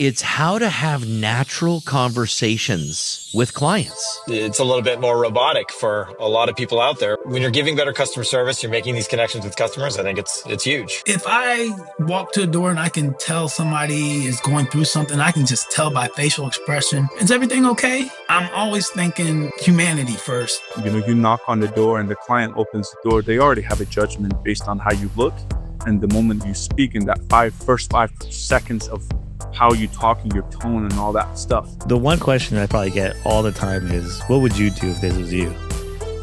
It's how to have natural conversations with clients. It's a little bit more robotic for a lot of people out there. When you're giving better customer service, you're making these connections with customers. I think it's huge. If I walk to a door and I can tell somebody is going through something, I can just tell by facial expression, is everything okay? I'm always thinking humanity first. You knock on the door and the client opens the door. They already have a judgment based on how you look. And the moment you speak in that first 5 seconds of how you talk and your tone and all that stuff. The one question I probably get all the time is, what would you do if this was you?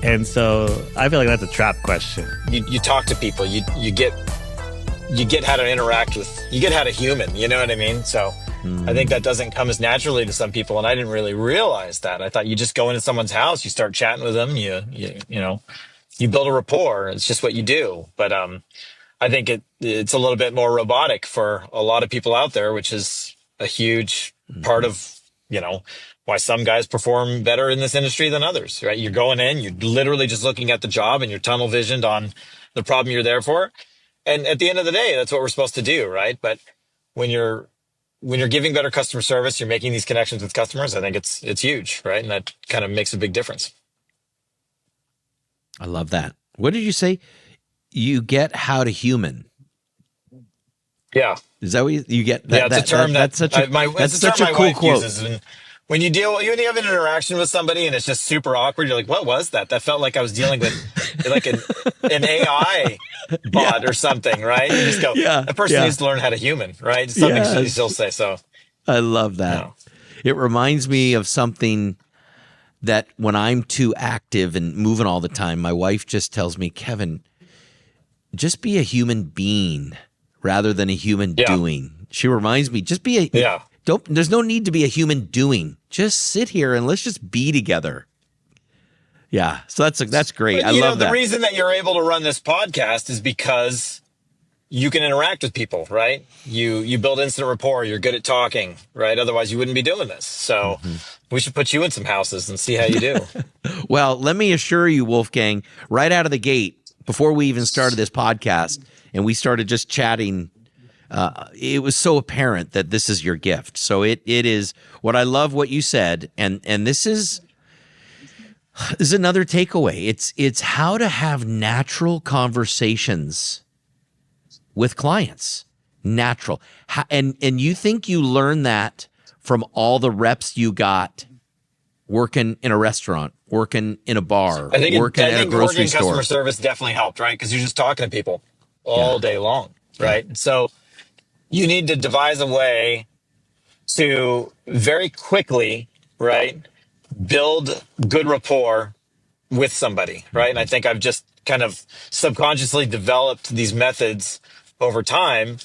And so I feel like that's a trap question. You talk to people, you get how to interact with, you get how to human, you know what I mean? So I think that doesn't come as naturally to some people. And I didn't really realize that. I thought you just go into someone's house, you start chatting with them, you build a rapport. It's just what you do. But I think it's a little bit more robotic for a lot of people out there, which is a huge part of, why some guys perform better in this industry than others, right? You're going in, you're literally just looking at the job and you're tunnel visioned on the problem you're there for. And at the end of the day, that's what we're supposed to do, right? But when you're giving better customer service, you're making these connections with customers. I think it's huge, right? And that kind of makes a big difference. I love that. What did you say? You get how to human. Yeah. Is that what you get? That, it's a term that's such a cool quote. And when you have an interaction with somebody and it's just super awkward, you're like, what was that? That felt like I was dealing with like an AI bot or something, right? You just go, that person needs to learn how to human, right? Something you still say so. I love that. It reminds me of something that when I'm too active and moving all the time, my wife just tells me, Kevin, just be a human being rather than a human doing. She reminds me, just be there's no need to be a human doing. Just sit here and let's just be together. Yeah. So that's great. I love that. The reason that you're able to run this podcast is because you can interact with people, right? You build instant rapport. You're good at talking, right? Otherwise you wouldn't be doing this. So we should put you in some houses and see how you do. Well, let me assure you, Wolfgang, right out of the gate, before we even started this podcast and we started just chatting, it was so apparent that this is your gift. So it is what I love what you said. And this is another takeaway. It's how to have natural conversations with clients. Natural. And you think you learn that from all the reps you got working in a restaurant, working in a bar, working at a grocery store. Customer service definitely helped, right? Because you're just talking to people all day long, right? Yeah. So you need to devise a way to very quickly, right, build good rapport with somebody, right? And I think I've just kind of subconsciously developed these methods over time.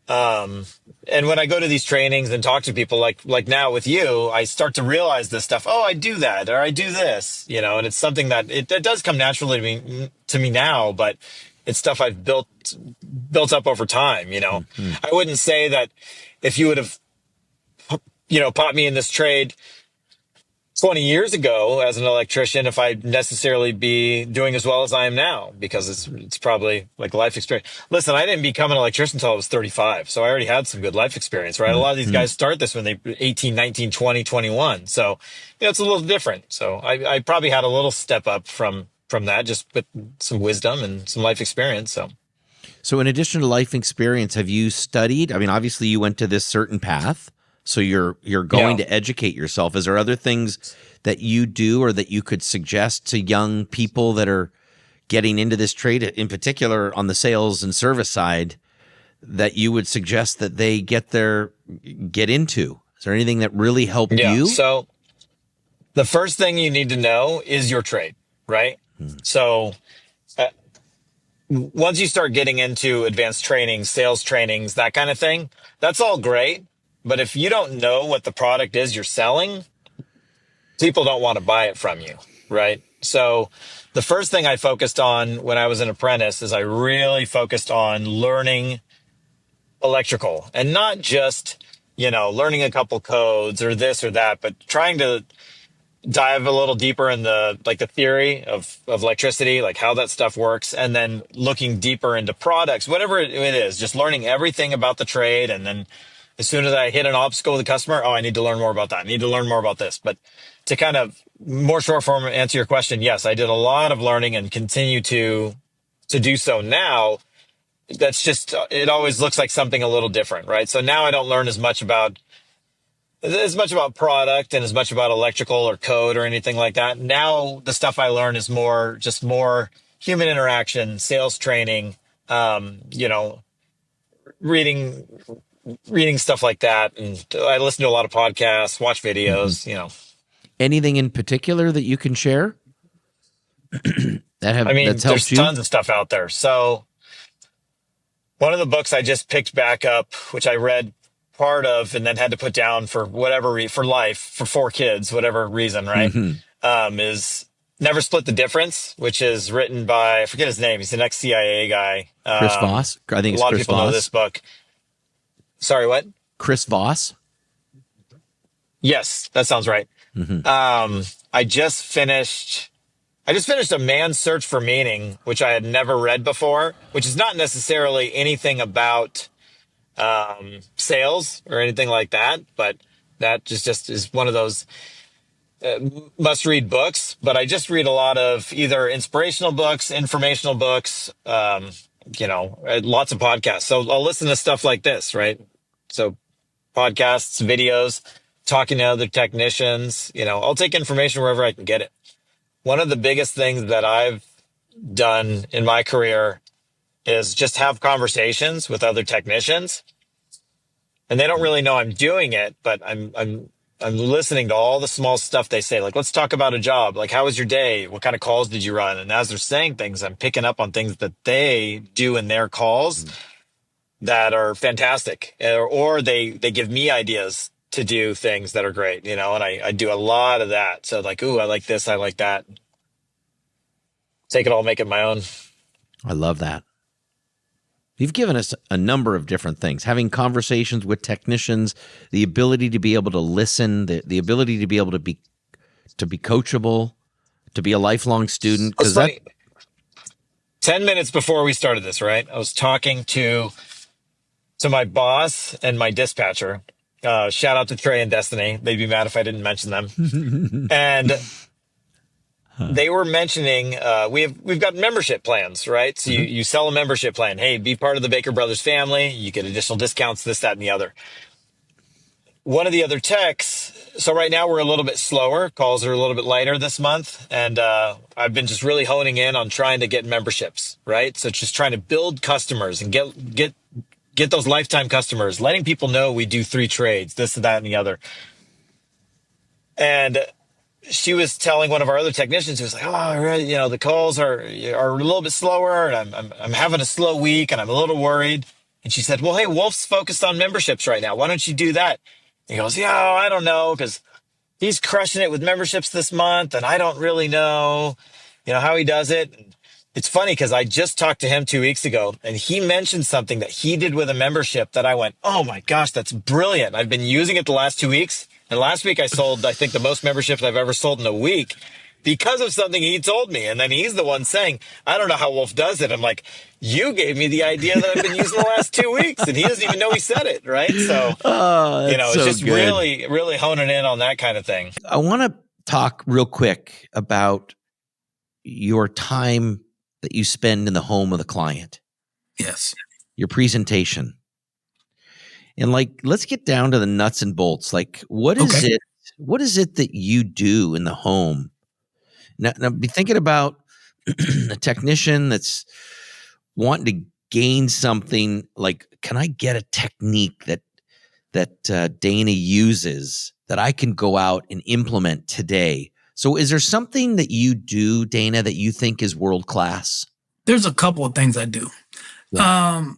And when I go to these trainings and talk to people like now with you, I start to realize this stuff. Oh, I do that, or I do this, and it's something that it does come naturally to me now, but it's stuff I've built up over time, I wouldn't say that if you would have, popped me in this trade 20 years ago as an electrician, if I'd necessarily be doing as well as I am now, because it's probably like life experience. Listen, I didn't become an electrician until I was 35. So I already had some good life experience, right? A lot of these guys start this when they're 18, 19, 20, 21. So, it's a little different. So I probably had a little step up from that, just with some wisdom and some life experience. So in addition to life experience, have you studied? I mean, obviously you went to this certain path. So you're going to educate yourself. Is there other things that you do or that you could suggest to young people that are getting into this trade, in particular on the sales and service side, that you would suggest that they get into? Is there anything that really helped you? So the first thing you need to know is your trade, right? So once you start getting into advanced trainings, sales trainings, that kind of thing, that's all great. But if you don't know what the product is you're selling, people don't want to buy it from you, right? So the first thing I focused on when I was an apprentice is I really focused on learning electrical, and not just, learning a couple codes or this or that, but trying to dive a little deeper in the theory of electricity, like how that stuff works, and then looking deeper into products, whatever it is, just learning everything about the trade, and then As soon as I hit an obstacle with a customer, oh, I need to learn more about that. I need to learn more about this. But to kind of more short form answer your question, yes, I did a lot of learning and continue to do so now. That's just, it always looks like something a little different, right? So now I don't learn as much about product and as much about electrical or code or anything like that. Now the stuff I learn is more human interaction, sales training, reading stuff like that. And I listen to a lot of podcasts, watch videos, Anything in particular that you can share that's helped there's you? tons of stuff out there. So one of the books I just picked back up, which I read part of and then had to put down for whatever for life, for 4 kids, whatever reason, right? Is Never Split the Difference, which is written by, I forget his name. He's an ex-CIA guy. Chris Voss. I think it's a lot Chris of people Voss. know this book. Sorry, what? Chris Voss. Yes, that sounds right. I just finished A Man's Search for Meaning, which I had never read before, which is not necessarily anything about sales or anything like that, but that just is one of those must-read books. But I just read a lot of either inspirational books, informational books, lots of podcasts. So I'll listen to stuff like this, right? So podcasts, videos, talking to other technicians, I'll take information wherever I can get it. One of the biggest things that I've done in my career is just have conversations with other technicians. And they don't really know I'm doing it, but I'm listening to all the small stuff they say. Like, let's talk about a job. Like, how was your day? What kind of calls did you run? And as they're saying things, I'm picking up on things that they do in their calls that are fantastic. Or they give me ideas to do things that are great, and I do a lot of that. So like, ooh, I like this, I like that. Take it all, make it my own. I love that. You've given us a number of different things, having conversations with technicians, the ability to be able to listen, the ability to be able to be coachable, to be a lifelong student. Because 10 minutes before we started this, right, I was talking to my boss and my dispatcher. Shout out to Trey and Destiny. They'd be mad if I didn't mention them. And they were mentioning we've got membership plans, right? So you sell a membership plan. Hey, be part of the Baker Brothers family. You get additional discounts, this, that, and the other. One of the other techs. So right now we're a little bit slower. Calls are a little bit lighter this month, and I've been just really honing in on trying to get memberships, right? So just trying to build customers and get those lifetime customers, letting people know we do 3 trades, this, that, and the other. And she was telling one of our other technicians who was like, oh, the calls are a little bit slower, and I'm having a slow week, and I'm a little worried. And she said, well, hey, Wolf's focused on memberships right now. Why don't you do that? And he goes, yeah, I don't know, because he's crushing it with memberships this month, and I don't really know, how he does it. And it's funny because I just talked to him 2 weeks ago, and he mentioned something that he did with a membership that I went, oh my gosh, that's brilliant. I've been using it the last 2 weeks. And last week I sold, I think, the most memberships I've ever sold in a week because of something he told me. And then he's the one saying, I don't know how Wolf does it. I'm like, you gave me the idea that I've been using the last 2 weeks, and he doesn't even know he said it, right? So, it's so just good. really, really honing in on that kind of thing. I want to talk real quick about your time that you spend in the home of the client. Yes. Your presentation. And let's get down to the nuts and bolts. What is it? What is it that you do in the home? Now be thinking about a technician that's wanting to gain something. Like, can I get a technique that Dana uses that I can go out and implement today? So is there something that you do, Dana, that you think is world class? There's a couple of things I do. Yeah.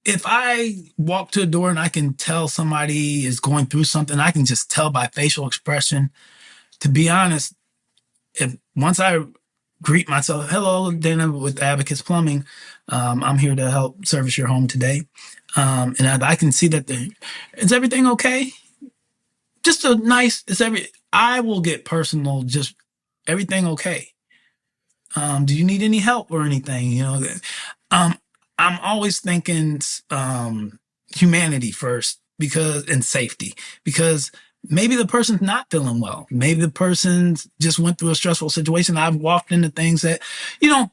If I walk to a door and I can tell somebody is going through something, I can just tell by facial expression. To be honest, once I greet myself, hello, Dana with Advocates Plumbing, I'm here to help service your home today. And I can see that is everything okay? Just a nice, I will get personal, just everything okay? Do you need any help or anything? I'm always thinking humanity first, and safety, because maybe the person's not feeling well. Maybe the person just went through a stressful situation. I've walked into things that you don't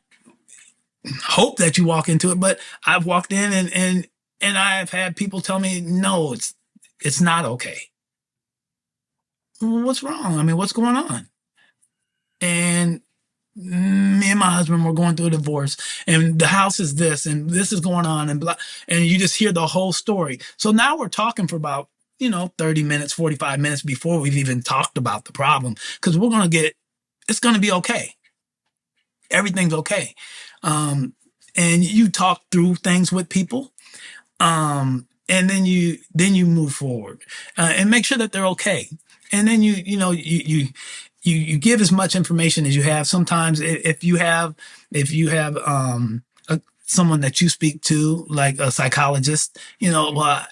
hope that you walk into it, but I've walked in and I've had people tell me, no, it's not okay. What's wrong? I mean, what's going on? And me and my husband were going through a divorce, and the house is this, and this is going on, and blah, and you just hear the whole story. So now we're talking for about 30 minutes, 45 minutes before we've even talked about the problem, because it's going to be okay. Everything's okay. And you talk through things with people. And then you move forward, and make sure that they're okay. And then you give as much information as you have. Sometimes if you have someone that you speak to, like a psychologist, and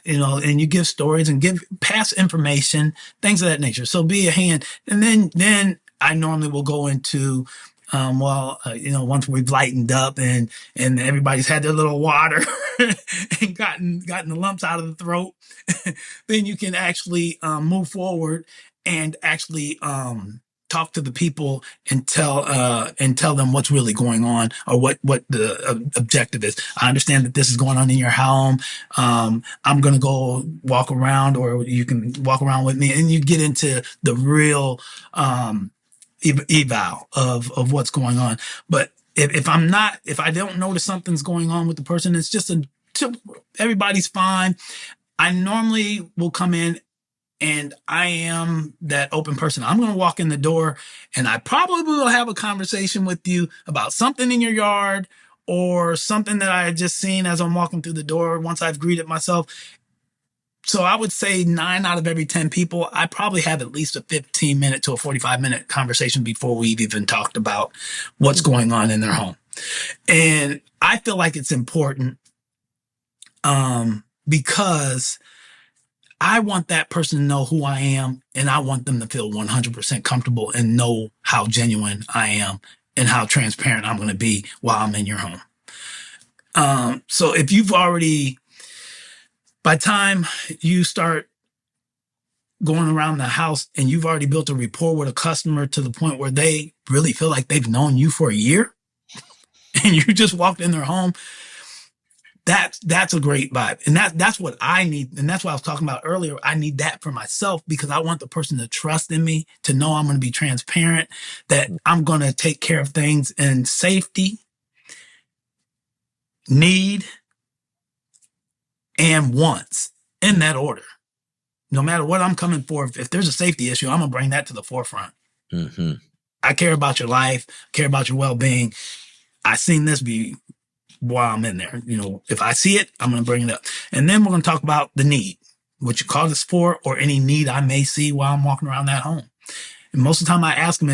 you give stories and pass information, things of that nature. So be a hand. And then I normally will go into, once we've lightened up and everybody's had their little water and gotten the lumps out of the throat, then you can actually move forward and actually talk to the people and tell them what's really going on, or what the objective is. I understand that this is going on in your home. I'm going to go walk around, or you can walk around with me, and you get into the real eval of what's going on. But if I don't notice something's going on with the person, it's just everybody's fine. I normally will come in, and I am that open person. I'm going to walk in the door, and I probably will have a conversation with you about something in your yard, or something that I had just seen as I'm walking through the door once I've greeted myself. So I would say 9 out of every 10 people, I probably have at least a 15-minute to a 45-minute conversation before we've even talked about what's going on in their home. And I feel like it's important because I want that person to know who I am, and I want them to feel 100% comfortable and know how genuine I am and how transparent I'm going to be while I'm in your home. So if you've already, by the time you start going around the house and you've already built a rapport with a customer to the point where they really feel like they've known you for a year and you just walked in their home, that's a great vibe. And that's what I need. And that's what I was talking about earlier. I need that for myself, because I want the person to trust in me, to know I'm going to be transparent, that I'm going to take care of things in safety, need, and wants, in that order. No matter what I'm coming for, if there's a safety issue, I'm going to bring that to the forefront. Mm-hmm. I care about your life, care about your well-being. I've seen this be while I'm in there. If I see it, I'm going to bring it up. And then we're going to talk about the need, what you call this for, or any need I may see while I'm walking around that home. And most of the time I ask them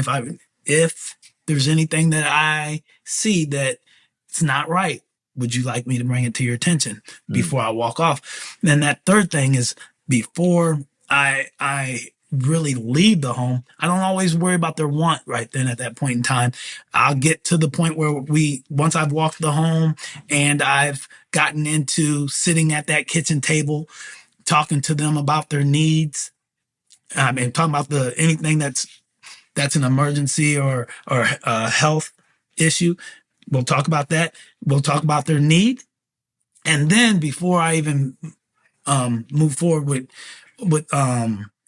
if there's anything that I see that it's not right, would you like me to bring it to your attention before I walk off? Then that third thing is, before I really leave the home, I don't always worry about their want right then at that point in time. I'll get to the point where once I've walked the home and I've gotten into sitting at that kitchen table, talking to them about their needs, and talking about anything that's an emergency or a health issue. We'll talk about that. We'll talk about their need. And then before I even move forward with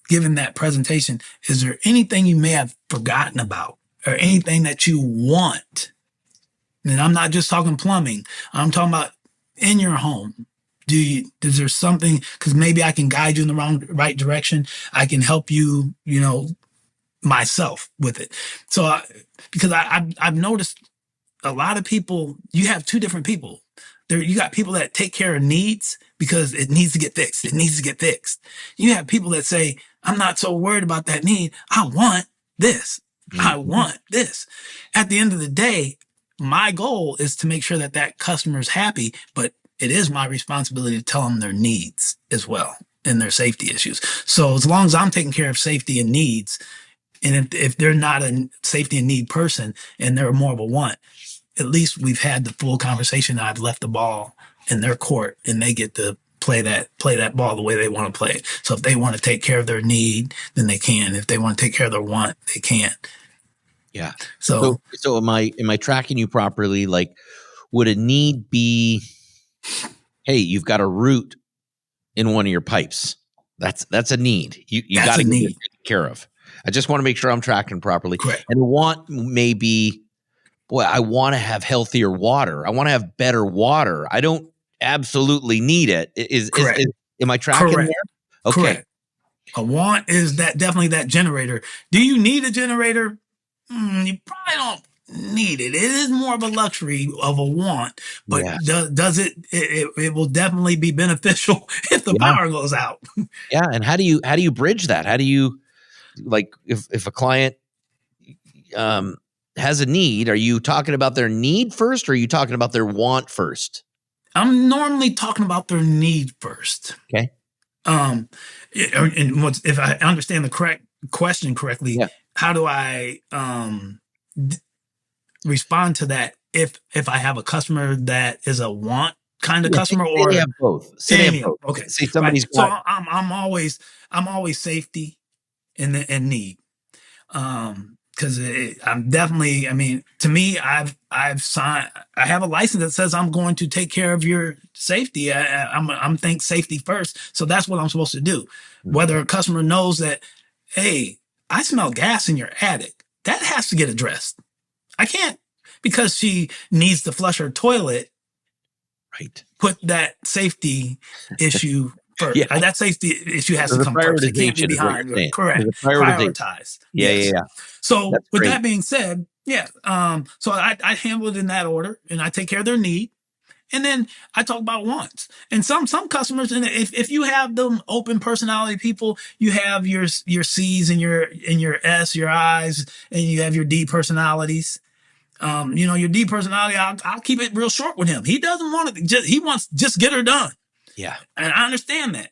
giving that presentation, is there anything you may have forgotten about, or anything that you want? And I'm not just talking plumbing. I'm talking about in your home. Is there something, because maybe I can guide you in the right direction. I can help you, myself with it. So because I've noticed a lot of people, you have two different people. You got people that take care of needs because it needs to get fixed. It needs to get fixed. You have people that say, I'm not so worried about that need. I want this. I want this. At the end of the day, my goal is to make sure that customer is happy, but it is my responsibility to tell them their needs as well and their safety issues. So as long as I'm taking care of safety and needs, and if they're not a safety and need person and they're more of a want, at least we've had the full conversation. I've left the ball in their court and they get to play that ball the way they want to play it. So if they want to take care of their need, then they can. If they want to take care of their want, they can. Yeah. So am I tracking you properly? Like, would a need be, hey, you've got a root in one of your pipes? That's a need. You got to get it taken care of. I just want to make sure I'm tracking properly. Correct. And want may be, boy, I want to have healthier water. I want to have better water. I don't absolutely need it. Correct. Am I tracking Correct. there? Okay. Correct. A want is definitely that generator. Do you need a generator? You probably don't need it. It is more of a luxury of a want, but does it? It will definitely be beneficial if the power goes out. Yeah, and how do you bridge that? How do you, like, if a client has a need, are you talking about their need first, or are you talking about their want first? I'm normally talking about their need first. Okay. And if I understand the question correctly, how do I respond to that if I have a customer that is a want kind of customer, or they have both? Say they have both. Okay. Say somebody's right. So I'm always safety and need. Because I'm definitely, I mean, to me, I have a license that says I'm going to take care of your safety. I'm think safety first. So that's what I'm supposed to do. Whether a customer knows that, hey, I smell gas in your attic, that has to get addressed. I can't, because she needs to flush her toilet, right, put that safety issue first. That safety issue has to come first. It can't be behind. Correct. Prioritize. Yeah. So with that being said, so I handle it in that order, and I take care of their need. And then I talk about wants. And some customers, and if you have them open personality people, you have your C's and your S, your I's, and you have your D personalities. Your D personality, I'll keep it real short with him. He doesn't want it. He wants just get her done. Yeah. And I understand that.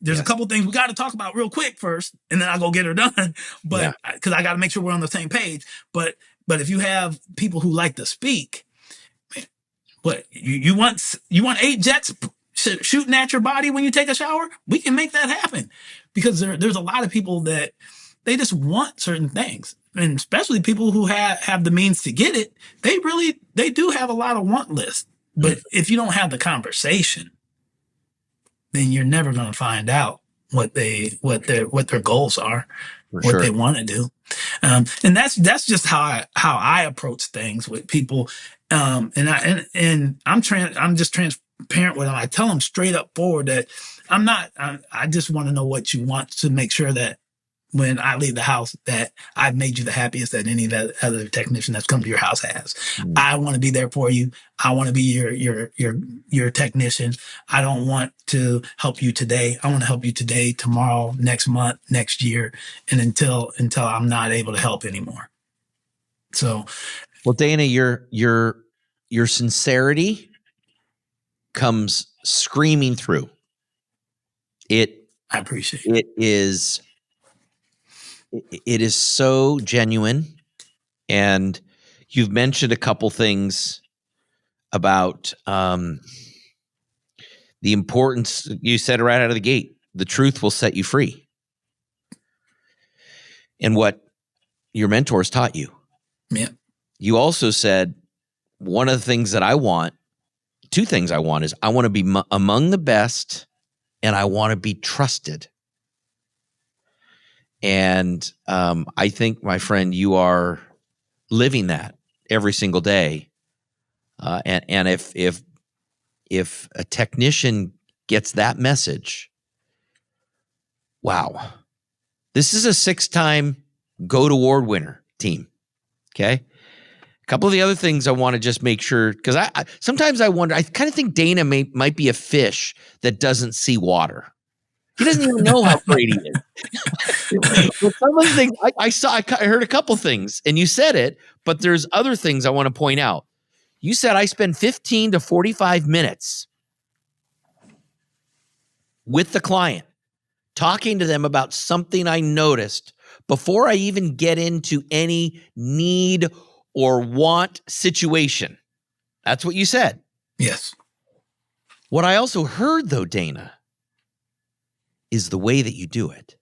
There's a couple things we got to talk about real quick first, and then I'll go get her done. But because I got to make sure we're on the same page. But if you have people who like to speak, what you want 8 jets shooting at your body when you take a shower? We can make that happen, because there's a lot of people that they just want certain things, and especially people who have the means to get it. They do have a lot of want lists. But if you don't have the conversation, then you're never going to find out what their goals are, what they want to do. And that's just how I approach things with people. And I'm just transparent with them. I tell them straight up forward that I just want to know what you want, to make sure that when I leave the house, that I've made you the happiest that any other technician that's come to your house has. I want to be there for you. I want to be your technician. I don't want to help you today. I want to help you today, tomorrow, next month, next year, and until I'm not able to help anymore. So, well, Dana, your sincerity comes screaming through. I appreciate it. It is so genuine, and you've mentioned a couple things about the importance. You said right out of the gate, the truth will set you free, and what your mentors taught you. Yeah. You also said one of the things that I want, 2 things I want, is I want to be among the best, and I want to be trusted. And I think, my friend, you are living that every single day. And if a technician gets that message, wow, this is a 6-time GOAT Award winner team. Okay. A couple of the other things I want to just make sure, because I sometimes I wonder, I kind of think Dana might be a fish that doesn't see water. He doesn't even know how great he is. But some of the things I heard a couple things, and you said it, but there's other things I want to point out. You said I spend 15 to 45 minutes with the client, talking to them about something I noticed before I even get into any need or want situation. That's what you said. Yes. What I also heard, though, Dana, is the way that you do it.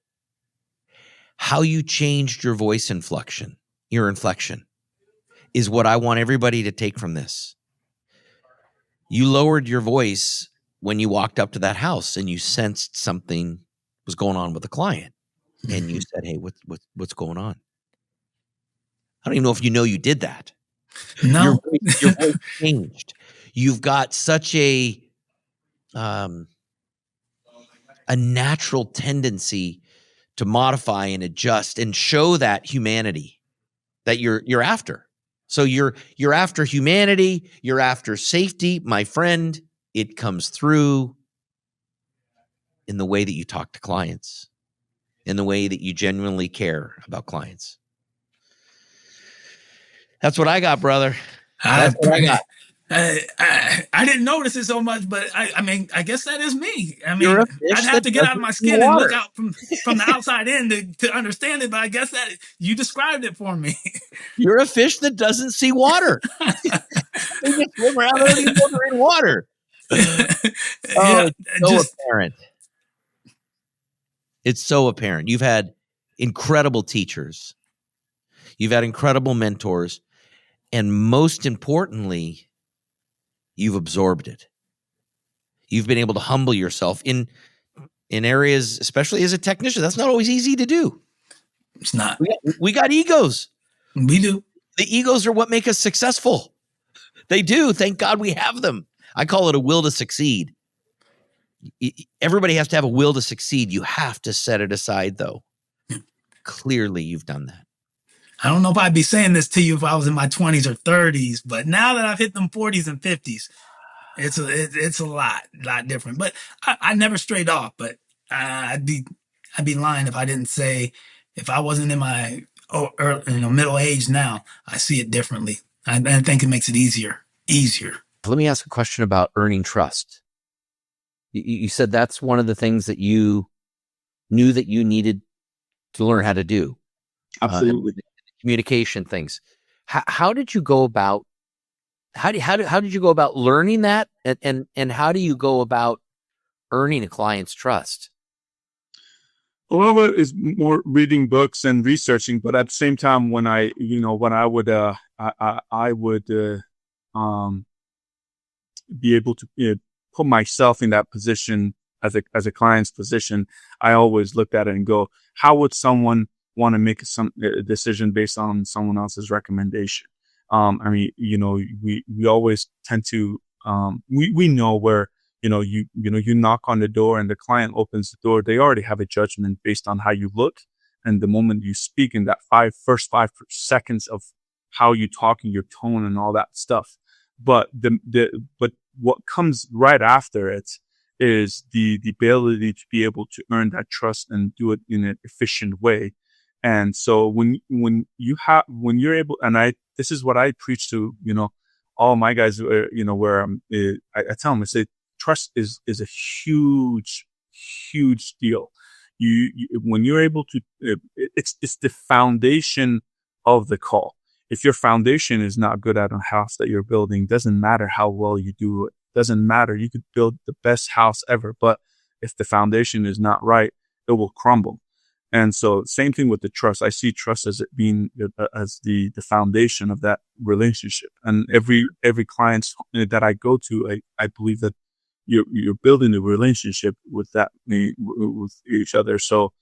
How you changed your voice inflection, your inflection, is what I want everybody to take from this. You lowered your voice when you walked up to that house and you sensed something was going on with the client. And you said, hey, what's going on? I don't even know if you did that. No. Your voice changed. You've got such a natural tendency to modify and adjust and show that humanity that you're after. So you're after humanity, you're after safety, my friend. It comes through in the way that you talk to clients, in the way that you genuinely care about clients. That's what I got, brother. That's what I got. I didn't notice it so much, but I mean, I guess that is me. I You're mean, a fish I'd have that to get out of doesn't my see skin and look water. out from the outside in to understand it. But I guess that you described it for me. You're a fish that doesn't see water. They just swim around there and in water. Yeah, it's so apparent. It's so apparent. You've had incredible teachers. You've had incredible mentors. And most importantly, you've absorbed it. You've been able to humble yourself in areas, especially as a technician. That's not always easy to do. It's not. We got egos. We do. The egos are what make us successful. They do. Thank God we have them. I call it a will to succeed. Everybody has to have a will to succeed. You have to set it aside, though. Clearly, you've done that. I don't know if I'd be saying this to you if I was in my 20s or 30s, but now that I've hit them 40s and 50s, it's a lot different. But I never strayed off. But I'd be lying if I didn't say if I wasn't in my middle age now, I see it differently. I think it makes it easier. Let me ask a question about earning trust. You said that's one of the things that you knew that you needed to learn how to do. Absolutely. Communication things. How did you go about? How did you go about learning that? And how do you go about earning a client's trust? A lot of it is more reading books and researching, but at the same time, when I would be able to put myself in that position as a client's position, I always looked at it and go, how would someone want to make a decision based on someone else's recommendation? I mean, we always tend to, we know where, you knock on the door and the client opens the door. They already have a judgment based on how you look. And the moment you speak in that first 5 seconds of how you talk and your tone and all that stuff. But but what comes right after it is the ability to be able to earn that trust and do it in an efficient way. And so when you're able, and this is what I preach to, all my guys, where I tell them, I say, trust is a huge, huge deal. When you're able to, it's the foundation of the call. If your foundation is not good at a house that you're building, doesn't matter how well you do it. Doesn't matter. You could build the best house ever, but if the foundation is not right, it will crumble. And so same thing with the trust. I see trust as it being as the foundation of that relationship. And every client that I go to, I believe that you're building a relationship with with each other. So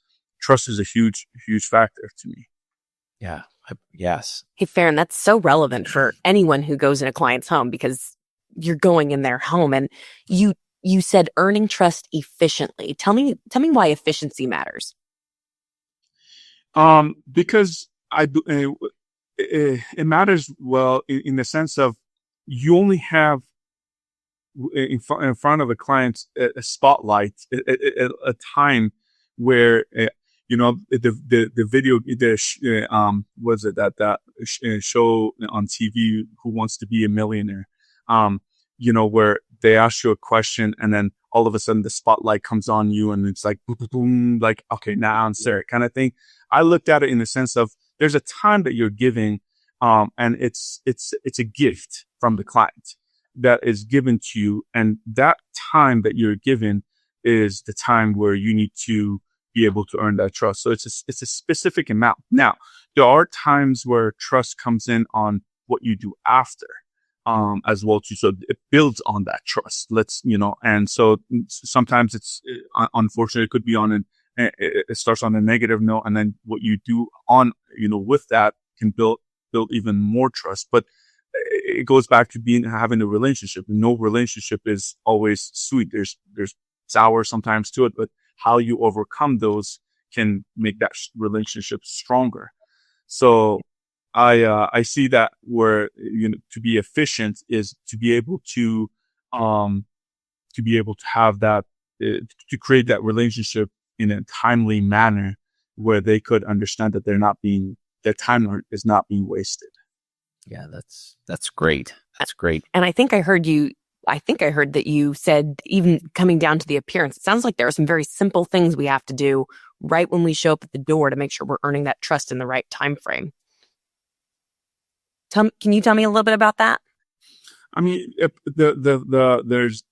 trust is a huge, huge factor to me. Yeah. Yes. Hey, Faran, that's so relevant for anyone who goes in a client's home because you're going in their home, and you said earning trust efficiently. Tell me why efficiency matters. Because it matters, well, in the sense of you only have in front of a client a spotlight, a time where the video, was it that show on TV, Who Wants to Be a Millionaire? Where they ask you a question and then all of a sudden the spotlight comes on you and it's like boom, boom, boom, like, okay, now answer it kind of thing. I looked at it in the sense of there's a time that you're giving, and it's a gift from the client. that is given to you. And that time that you're given is the time where you need to be able to earn that trust. So it's a specific amount. Now, there are times where trust comes in on what you do after, as well too. So it builds on that trust. And so sometimes it's unfortunately it could be it starts on a negative note, and then what you do on, with that can build even more trust. But it goes back to having a relationship. No relationship is always sweet. There's sour sometimes to it, but how you overcome those can make that relationship stronger. So I see that where, to be efficient is to be able to have that, to create that relationship in a timely manner where they could understand that their time is not being wasted. Yeah, that's great. That's great. And I think I heard that you said, even coming down to the appearance, it sounds like there are some very simple things we have to do right when we show up at the door to make sure we're earning that trust in the right time frame. Can you tell me a little bit about that? I mean, there's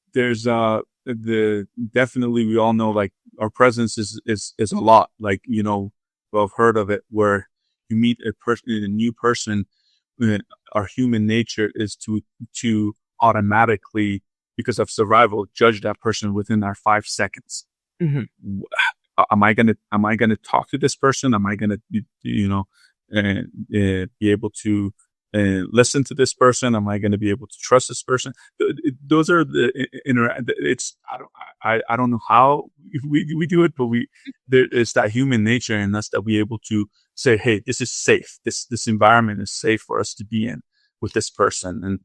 definitely, we all know, like, our presence is a lot. Like, we've heard of it where you meet a new person. Our human nature is to automatically, because of survival, judge that person within our 5 seconds. Mm-hmm. Am I gonna talk to this person? Am I gonna, be able to listen to this person? Am I going to be able to trust this person? Those are I don't know how we do it, but it's that human nature in us that we able to say, hey, this is safe. This environment is safe for us to be in with this person. And,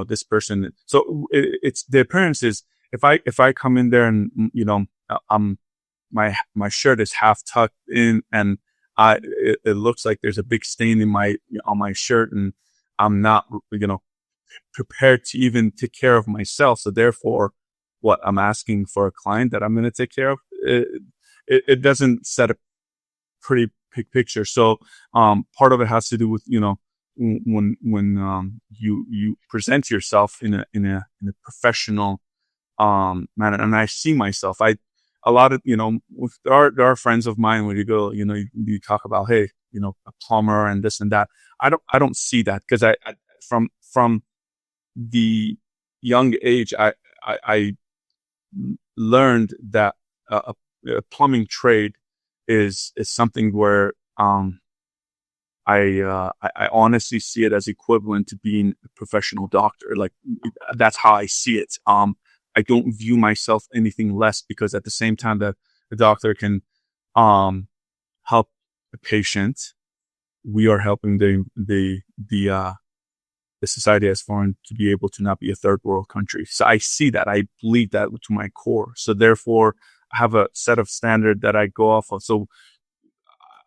this person. So it's the appearance is, if I come in there and, my shirt is half tucked in and it looks like there's a big stain on my shirt, and I'm not, prepared to even take care of myself. So therefore, what I'm asking for a client that I'm going to take care of, it doesn't set a pretty big picture. So, part of it has to do with, when you present yourself in a professional, manner. And I see myself, a lot of, there are friends of mine where you go, you talk about, hey, a plumber and this and that. I don't see that, because I from the young age, I learned that a plumbing trade is something where, I honestly see it as equivalent to being a professional doctor. Like, that's how I see it. I don't view myself anything less, because at the same time that the doctor can help a patient, we are helping the society as foreign to be able to not be a third world country. So I see that. I believe that to my core. So therefore, I have a set of standard that I go off of. So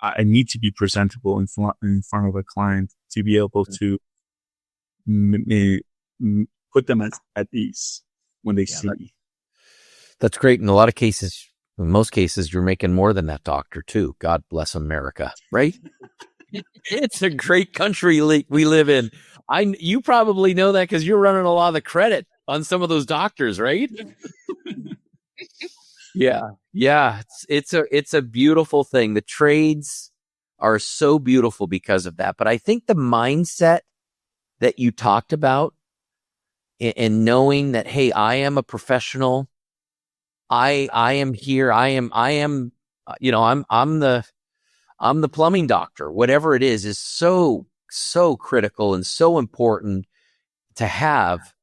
I need to be presentable in front of a client to be able to put them at ease when they see me. That's great. In a lot of cases, in most cases, you're making more than that doctor too. God bless America, right? It's a great country we live in. You probably know that because you're running a lot of the credit on some of those doctors, right? Yeah. It's a beautiful thing. The trades are so beautiful because of that. But I think the mindset that you talked about, and knowing that, hey, I am a professional. I am here. I'm the plumbing doctor. Whatever it is so critical and so important to have.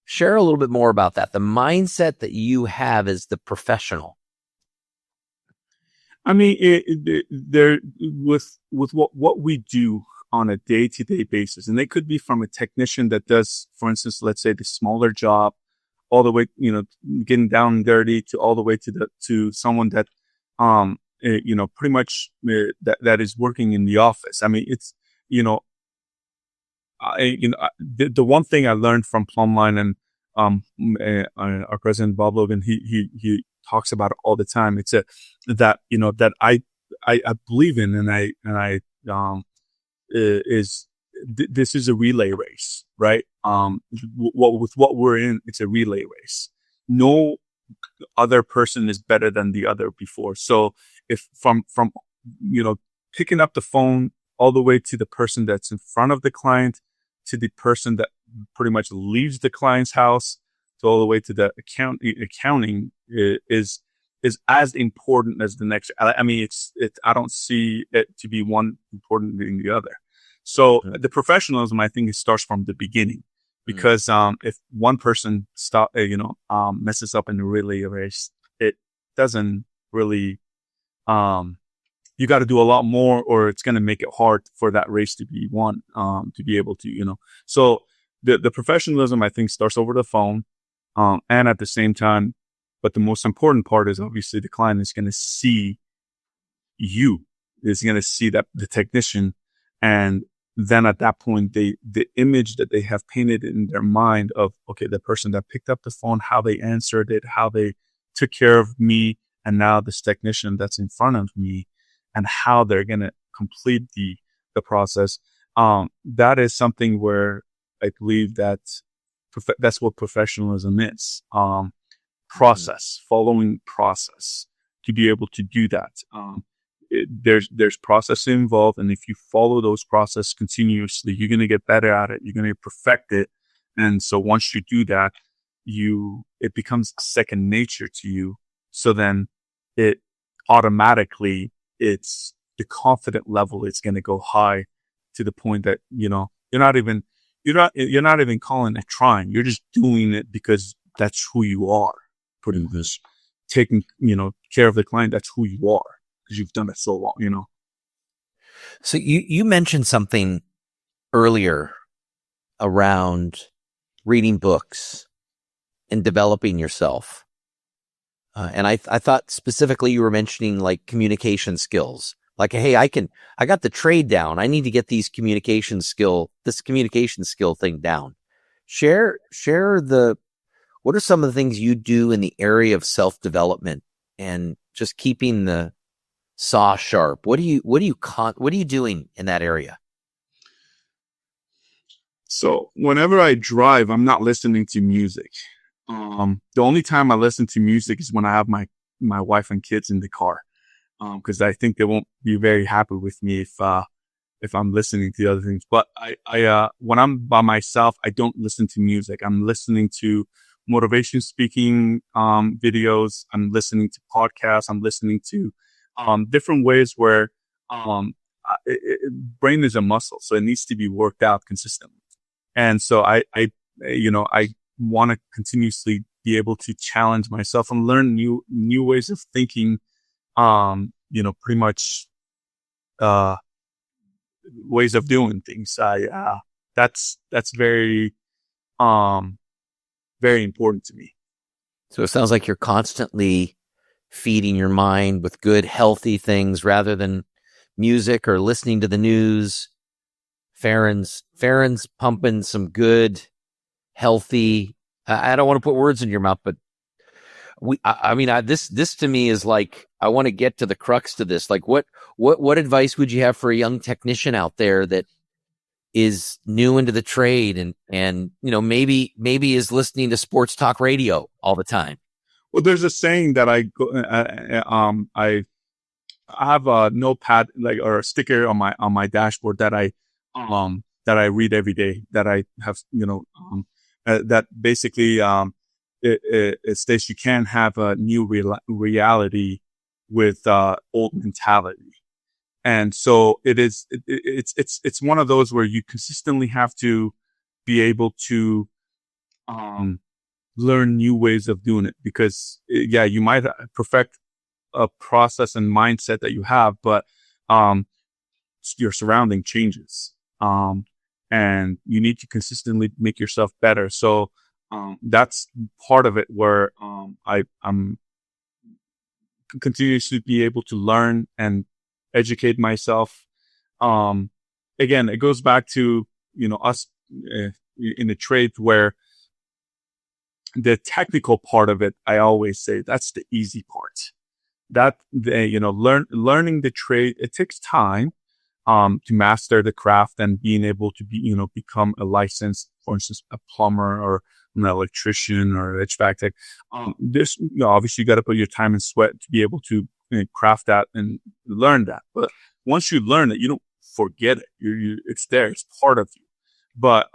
Share a little bit more about that. The mindset that you have as the professional. I mean, there with what we do on a day-to-day basis, and it could be from a technician that does, for instance, let's say the smaller job, all the way, getting down and dirty, to all the way to someone that, pretty much that is working in the office. I mean, it's, the one thing I learned from Plumline, and our president Bob Logan, he talks about it all the time. It's that I believe in, and this is a relay race, right? with what we're in, it's a relay race. No other person is better than the other before. So if from picking up the phone all the way to the person that's in front of the client, to the person that pretty much leaves the client's house, to all the way to the accounting is as important as the next. I mean, I don't see it to be one important than the other. So the professionalism, I think, it starts from the beginning, because if one person messes up in the relay race, it doesn't really. You got to do a lot more, or it's going to make it hard for that race to be won. To be able to, So the professionalism, I think, starts over the phone, and at the same time. But the most important part is obviously the client is going to see you, is going to see that the technician, and then at that point, the image that they have painted in their mind of, okay, the person that picked up the phone, how they answered it, how they took care of me, and now this technician that's in front of me, and how they're going to complete the process. That is something where I believe that that's what professionalism is. Following process to be able to do that. There's process involved, and if you follow those processes continuously, you're going to get better at it. You're going to perfect it, and so once you do that, it becomes second nature to you. So then, it automatically, it's the confident level. It's going to go high to the point that you're not even calling it trying. You're just doing it because that's who you are. Putting this, taking care of the client. That's who you are, because you've done it so long. So you mentioned something earlier around reading books and developing yourself, and I thought specifically you were mentioning like communication skills. Like, hey, I got the trade down. I need to get this communication skill thing down. Share what are some of the things you do in the area of self-development and just keeping the saw sharp? What are you doing in that area? So whenever I drive, I'm not listening to music. The only time I listen to music is when I have my wife and kids in the car. Because I think they won't be very happy with me if I'm listening to other things. But I when I'm by myself, I don't listen to music. I'm listening to motivation speaking videos. I'm listening to podcasts. I'm listening to different ways where brain is a muscle, so it needs to be worked out consistently. And so I want to continuously be able to challenge myself and learn new ways of thinking. Pretty much ways of doing things. That's very very important to me. So it sounds like you're constantly feeding your mind with good, healthy things rather than music or listening to the news. Faran's pumping some good, healthy. I don't want to put words in your mouth, but this to me is like, I want to get to the crux to this. Like, what advice would you have for a young technician out there that is new into the trade and maybe is listening to sports talk radio all the time? Well, there's a saying that I have a notepad or a sticker on my dashboard that I read every day, that I have that basically it states you can't have a new reality with old mentality. And so it's one of those where you consistently have to be able to learn new ways of doing it, because you might perfect a process and mindset that you have, but your surrounding changes, and you need to consistently make yourself better. So that's part of it, where I'm continuously be able to learn and educate myself. Again, it goes back to us in the trade, where the technical part of it, I always say that's the easy part. That learning the trade, it takes time, to master the craft and being able to become a licensed, for instance, a plumber or an electrician or HVAC tech. This, obviously you got to put your time and sweat to be able to craft that and learn that. But once you learn it, you don't forget it. It's there. It's part of you. But,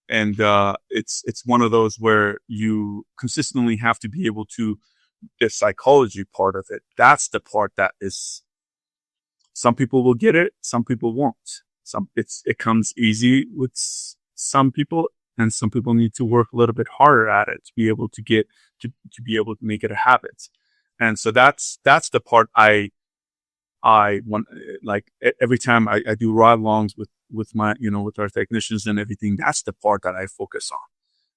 it's one of those where you consistently have to be able to, the psychology part of it. That's the part that is, some people will get it. Some people won't. It comes easy with some people, and some people need to work a little bit harder at it to be able to get, to be able to make it a habit. And so that's the part I want, like every time I do ride alongs with my, with our technicians and everything, that's the part that I focus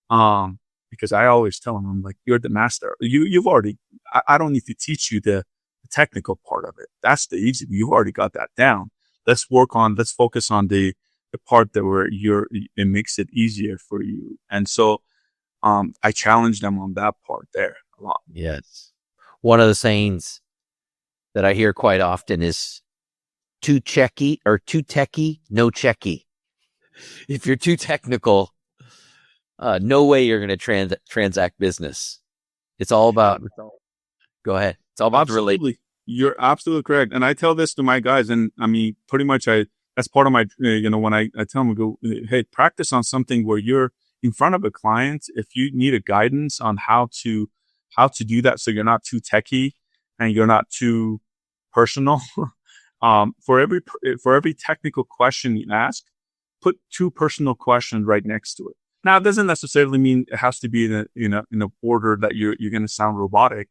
on. Because I always tell them, I'm like, you're the master. You've already, I don't need to teach you the technical part of it. That's the easy. You've already got that down. Let's focus on the part that where it makes it easier for you. And so, I challenge them on that part there a lot. Yes. One of the sayings that I hear quite often is too techy, no checky. If you're too technical, no way you're going to transact business. It's all about, go ahead. It's all about Absolutely. You're absolutely correct. And I tell this to my guys, and I mean, pretty much that's part of my, when I tell them, go, hey, practice on something where you're in front of a client. If you need a guidance on how to do that, so you're not too techy and you're not too personal. For every technical question you ask, put 2 personal questions right next to it. Now, it doesn't necessarily mean it has to be in a order that you're going to sound robotic,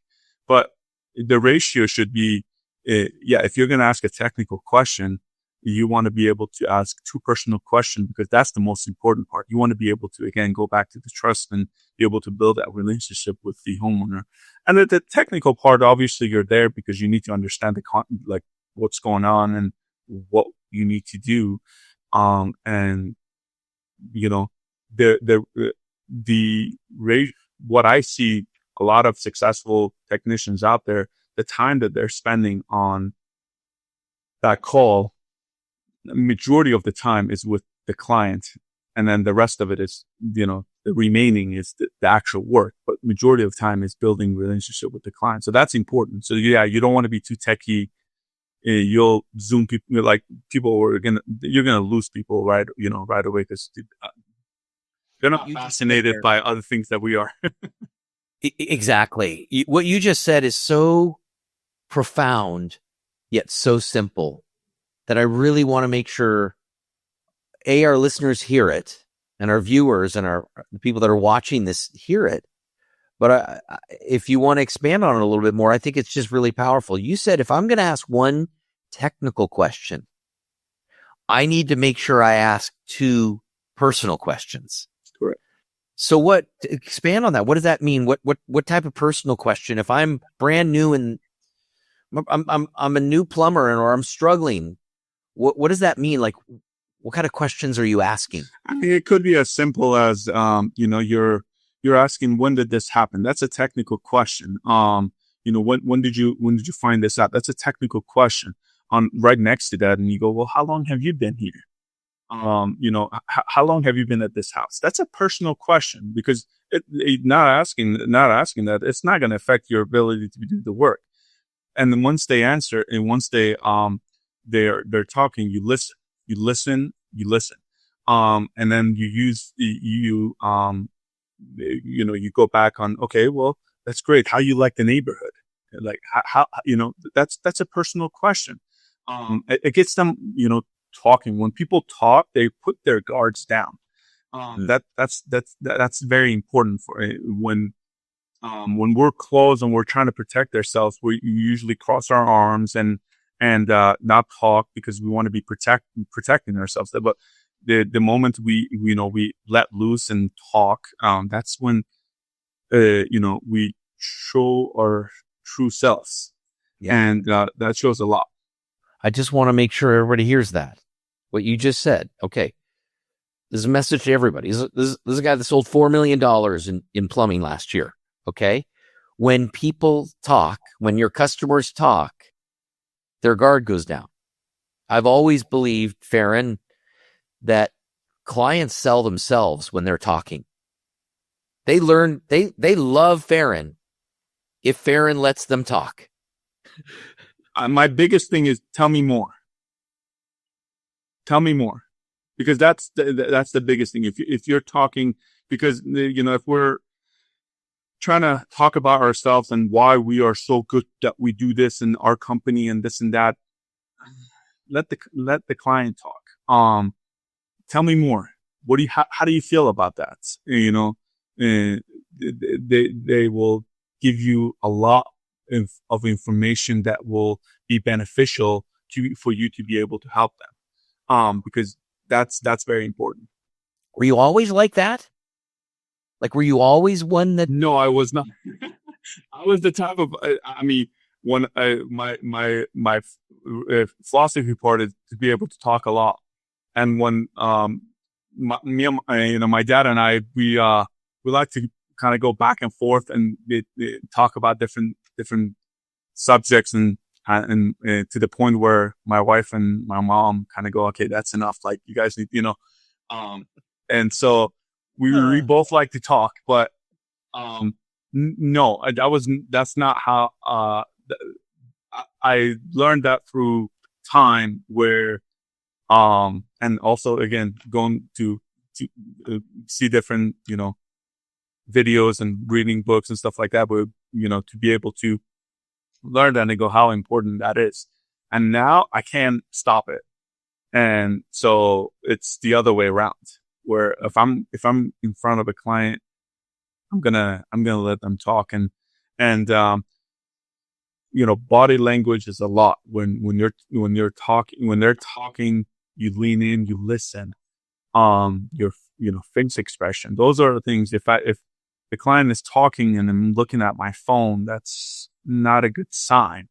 but the ratio should be, if you're going to ask a technical question, you want to be able to ask 2 personal questions, because that's the most important part. You want to be able to, again, go back to the trust and be able to build that relationship with the homeowner. And the technical part, obviously you're there because you need to understand like what's going on and what you need to do. And what I see a lot of successful technicians out there, the time that they're spending on that call, the majority of the time is with the client. And then the rest of it is, the remaining is the actual work, but majority of the time is building relationship with the client. So that's important. So yeah, you don't want to be too techy. You'll zoom people, you're going to lose people right away, because they're not fascinated by other things that we are. Exactly. What you just said is so profound, yet so simple, that I really want to make sure, our listeners hear it, and our viewers and the people that are watching this hear it. But if you want to expand on it a little bit more, I think it's just really powerful. You said, if I'm going to ask one technical question, I need to make sure I ask 2 personal questions. Correct. So expand on that. What does that mean? What type of personal question? If I'm brand new and I'm a new plumber or I'm struggling, what does that mean? Like, what kind of questions are you asking? I mean, it could be as simple as, you're asking, when did this happen? That's a technical question. When did you find this out? That's a technical question. Right next to that, and you go, well, how long have you been here? How long have you been at this house? That's a personal question, because not asking that, it's not going to affect your ability to do the work. And then once they answer, and once they're talking, you listen. And then you go back on, okay, well, that's great. How you like the neighborhood? Like how that's a personal question. It gets them, talking. When people talk, they put their guards down. That's very important for when we're close and we're trying to protect ourselves. We usually cross our arms and not talk, because we want to be protecting ourselves. But the moment we let loose and talk, that's when we show our true selves. Yeah. And that shows a lot. I just want to make sure everybody hears that. What you just said. Okay. This is a message to everybody. This is a guy that sold $4 million in plumbing last year. Okay. When people talk, when your customers talk, their guard goes down. I've always believed, Faran, that clients sell themselves when they're talking. They love Faran if Faran lets them talk. My biggest thing is tell me more. Tell me more, because that's the biggest thing. If you're talking, because if we're trying to talk about ourselves and why we are so good that we do this in our company and this and that, let the client talk. Tell me more. How do you feel about that? They will give you a lot of information that will be beneficial for you to be able to help them. Because that's very important. Were you always like that? Like, were you always one that? No, I was not. I was the type of, when my philosophy part is to be able to talk a lot. And when, my dad and I, we like to kind of go back and forth and talk about different subjects and to the point where my wife and my mom kind of go, okay, that's enough. Like, you guys need, and so we both like to talk, but, no, that's not how, I learned that through time where, and also again, going to see different, videos and reading books and stuff like that, but, to be able to learn that and go how important that is. And now I can't stop it. And so it's the other way around, where if I'm in front of a client, I'm gonna let them talk. And body language is a lot. When they're talking, you lean in, you listen. Your face expression. Those are the things. If the client is talking and I'm looking at my phone, that's not a good sign.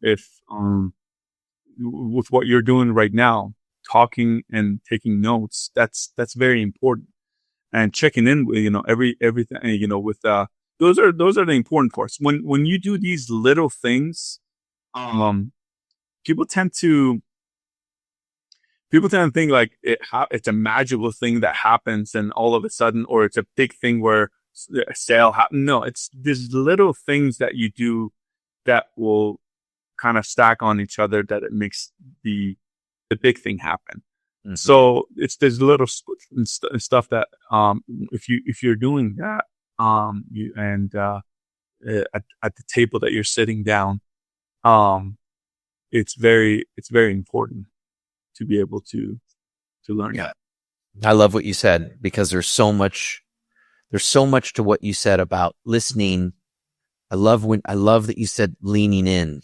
If with what you're doing right now, talking and taking notes, that's very important. And checking in with, everything, with, those are the important parts. When you do these little things, people tend to think like it's a magical thing that happens and all of a sudden, or it's a big thing where a sale happens. No, it's these little things that you do that will kind of stack on each other that it makes the big thing happen. Mm-hmm. So it's this little stuff that, if you're doing that, at the table that you're sitting down, it's very important to be able to learn that. I love what you said, because there's so much to what you said about listening. I love that you said leaning in.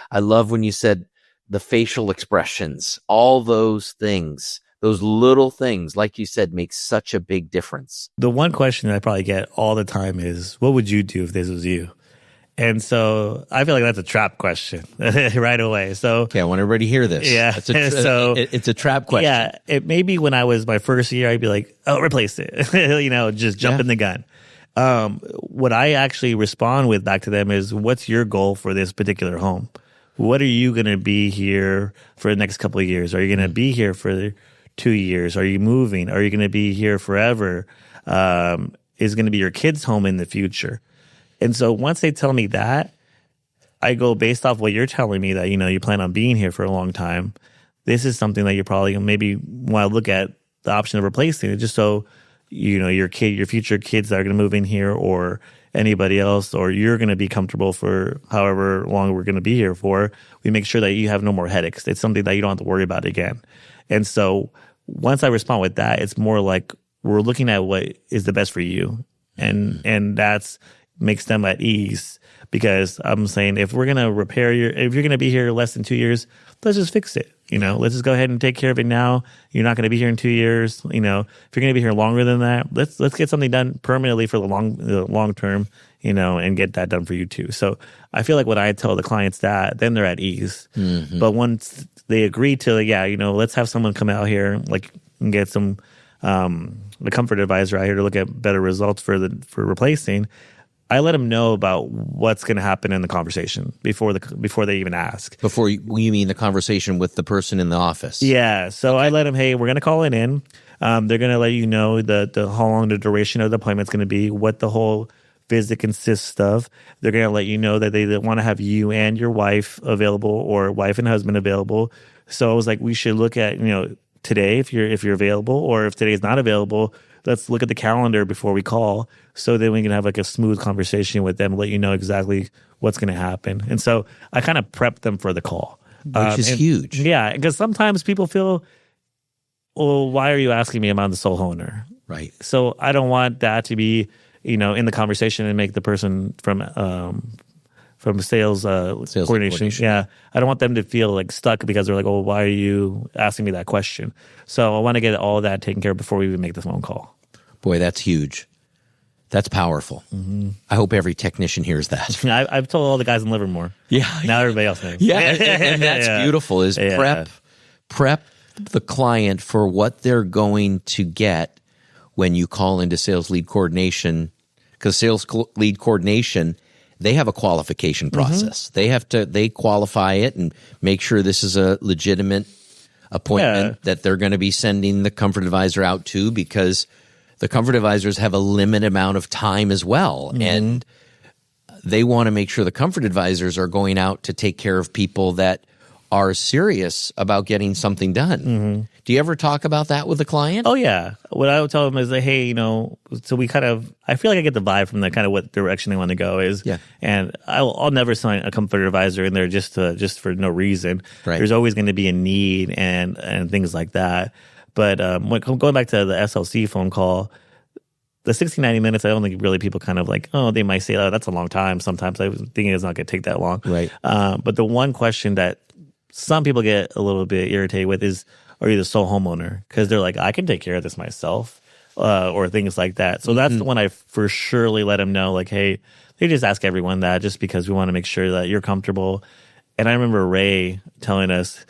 I love when you said the facial expressions, all those things, those little things, like you said, make such a big difference. The one question that I probably get all the time is, what would you do if this was you? And so I feel like that's a trap question right away. So okay, I want everybody to hear this. Yeah. It's a trap question. Yeah. It maybe when I was my first year, I'd be like, oh, replace it. Just jump in the gun. What I actually respond with back to them is, what's your goal for this particular home? What are you going to be here for the next couple of years? Are you going to be here for 2 years? Are you moving? Are you going to be here forever? Is going to be your kids' home in the future? And so once they tell me that, I go based off what you're telling me that, you plan on being here for a long time. This is something that you're probably maybe want to look at the option of replacing it, just so, your future kids that are going to move in here, or anybody else, or you're going to be comfortable for however long we're going to be here for. We make sure that you have no more headaches. It's something that you don't have to worry about again. And so once I respond with that, it's more like we're looking at what is the best for you. And that's makes them at ease, because I'm saying, if we're going to if you're going to be here less than 2 years, let's just fix it. Let's just go ahead and take care of it now. You're not going to be here in 2 years. If you're going to be here longer than that, let's get something done permanently for the long term, and get that done for you too. So I feel like when I tell the clients that, then they're at ease. Mm-hmm. But once they agree to, let's have someone come out here, and get some, the comfort advisor out here to look at better results for replacing. I let them know about what's going to happen in the conversation before they even ask. Before you mean the conversation with the person in the office? Yeah. So I let them, hey, we're going to call it in. They're going to let you know the how long the duration of the appointment is going to be, what the whole visit consists of. They're going to let you know that they want to have you and your wife available, or wife and husband available. So I was like, we should look at, today if you're available, or if today is not available, let's look at the calendar before we call, so then we can have like a smooth conversation with them, let you know exactly what's going to happen. And so I kind of prepped them for the call, which is huge. Yeah, because sometimes people feel, well, why are you asking me about the sole owner? Right. So I don't want that to be, in the conversation and make the person from sales coordination. Yeah. I don't want them to feel like stuck because they're like, oh, why are you asking me that question? So I want to get all of that taken care of before we even make the phone call. Boy, that's huge. That's powerful. Mm-hmm. I hope every technician hears that. I've told all the guys in Livermore. Yeah. Now everybody else knows. Yeah. And that's beautiful is prep the client for what they're going to get when you call into sales lead coordination, because sales lead coordination, they have a qualification process. Mm-hmm. They qualify it and make sure this is a legitimate appointment that they're going to be sending the comfort advisor out to, because the comfort advisors have a limited amount of time as well. Mm-hmm. And they want to make sure the comfort advisors are going out to take care of people that are serious about getting something done. Mm-hmm. Do you ever talk about that with the client? Oh, yeah. What I would tell them is that, hey, so we I feel like I get the vibe from the kind of what direction they want to go is. Yeah. And I'll never sign a comfort advisor in there just for no reason. Right. There's always going to be a need and things like that. But going back to the SLC phone call, the 60, 90 minutes, I don't think really people kind of like, oh, they might say, oh, that's a long time. Sometimes I was thinking it's not going to take that long. Right. But the one question that some people get a little bit irritated with is, are you the sole homeowner? Because they're like, I can take care of this myself, or things like that. So that's the one I for surely let them know, like, hey, they just ask everyone that just because we want to make sure that you're comfortable. And I remember Ray telling us,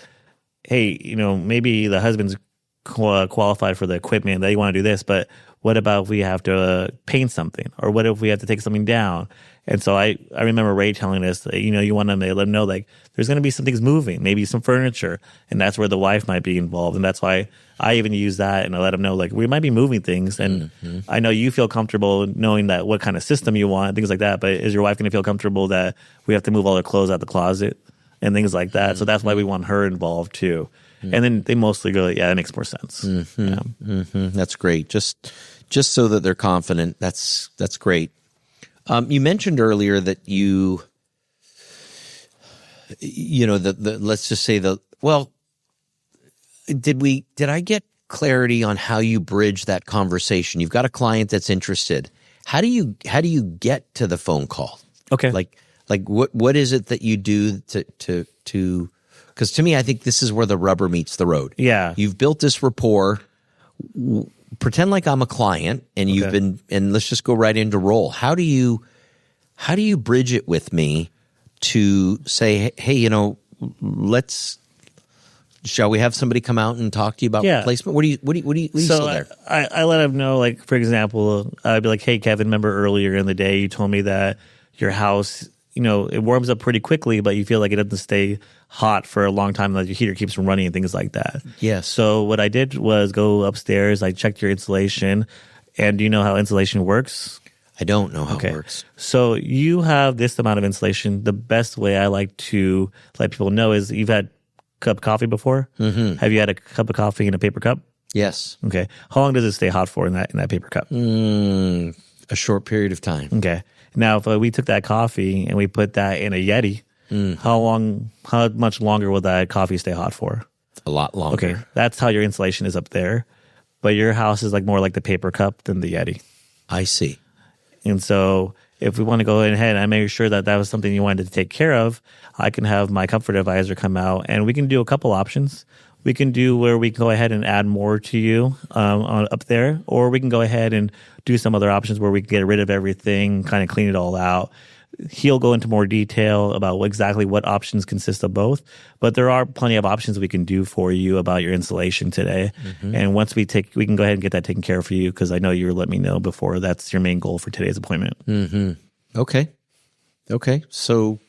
hey, maybe the husband's qualified for the equipment, that you want to do this, but what about if we have to paint something? Or what if we have to take something down? And so I remember Ray telling us that, you want to let them know, like, there's going to be some things moving, maybe some furniture, and that's where the wife might be involved. And that's why I even use that, and I let them know, like, we might be moving things, and I know you feel comfortable knowing that what kind of system you want, things like that, but is your wife going to feel comfortable that we have to move all their clothes out the closet and things like that? So that's why we want her involved too. And then they mostly go, yeah, that makes more sense. Mm-hmm. Yeah. Mm-hmm. That's great. Just so that they're confident. That's great. You mentioned earlier that let's just say did I get clarity on how you bridge that conversation? You've got a client that's interested. How do you get to the phone call? Okay. Like what is it that you do to because to me, I think this is where the rubber meets the road. Yeah. You've built this rapport. Pretend like I'm a client, and you've been, and let's just go right into roll. How do you bridge it with me to say, hey, shall we have somebody come out and talk to you about placement? What do you so there? I let them know, like, for example, I'd be like, hey, Kevin, remember earlier in the day you told me that your house, it warms up pretty quickly, but you feel like it doesn't stay hot for a long time, that your heater keeps from running and things like that. Yes. So what I did was go upstairs, I checked your insulation, and do you know how insulation works? I don't know how it works. So you have this amount of insulation. The best way I like to let people know is, you've had a cup of coffee before? Mm-hmm. Have you had a cup of coffee in a paper cup? Yes. Okay. How long does it stay hot for in that paper cup? A short period of time. Okay. Now, if we took that coffee and we put that in a Yeti, how much longer will that coffee stay hot for? A lot longer. Okay. That's how your insulation is up there. But your house is more like the paper cup than the Yeti. I see. And so if we want to go ahead and I make sure that was something you wanted to take care of, I can have my comfort advisor come out, and we can do a couple options. We can do where we can go ahead and add more to you up there, or we can go ahead and do some other options where we can get rid of everything, kind of clean it all out. He'll go into more detail about exactly what options consist of both, but there are plenty of options we can do for you about your installation today. Mm-hmm. And once we can go ahead and get that taken care of for you, because I know you let me know before that's your main goal for today's appointment. Mm-hmm. Okay. So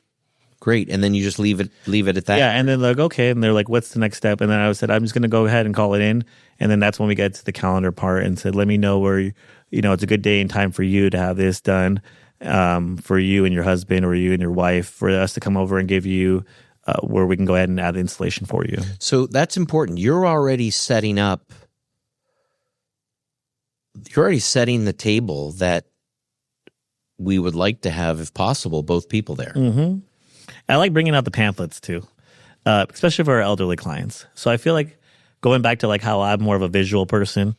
great. And then you just leave it at that. Yeah, and then like, okay, and they're like, what's the next step? And then I said, I'm just going to go ahead and call it in. And then that's when we get to the calendar part and said, let me know where, it's a good day and time for you to have this done, for you and your husband or you and your wife, for us to come over and give you where we can go ahead and add the installation for you. So that's important. You're already setting the table that we would like to have, if possible, both people there. Mm-hmm. I like bringing out the pamphlets too, especially for our elderly clients. So I feel like going back to like how I'm more of a visual person,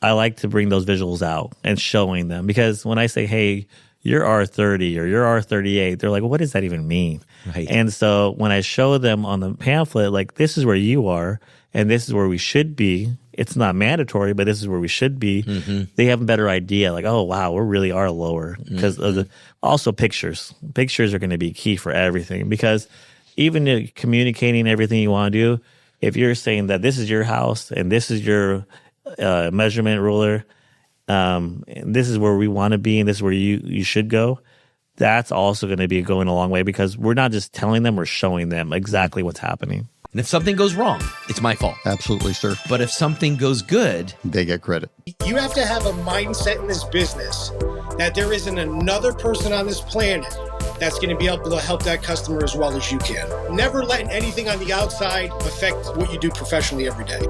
I like to bring those visuals out and showing them, because when I say, hey, you're R30 or you're R38, they're like, what does that even mean? Right. And so when I show them on the pamphlet, like, this is where you are and this is where we should be. It's not mandatory, but this is where we should be. Mm-hmm. They have a better idea. Like, oh, wow, we really are lower because of the, also pictures. Pictures are going to be key for everything, because even communicating everything you want to do, if you're saying that this is your house and this is your measurement ruler, and this is where we want to be and this is where you should go, that's also going to be going a long way, because we're not just telling them, we're showing them exactly what's happening. And if something goes wrong, it's my fault. Absolutely, sir. But if something goes good, they get credit. You have to have a mindset in this business that there isn't another person on this planet that's going to be able to help that customer as well as you can. Never letting anything on the outside affect what you do professionally every day.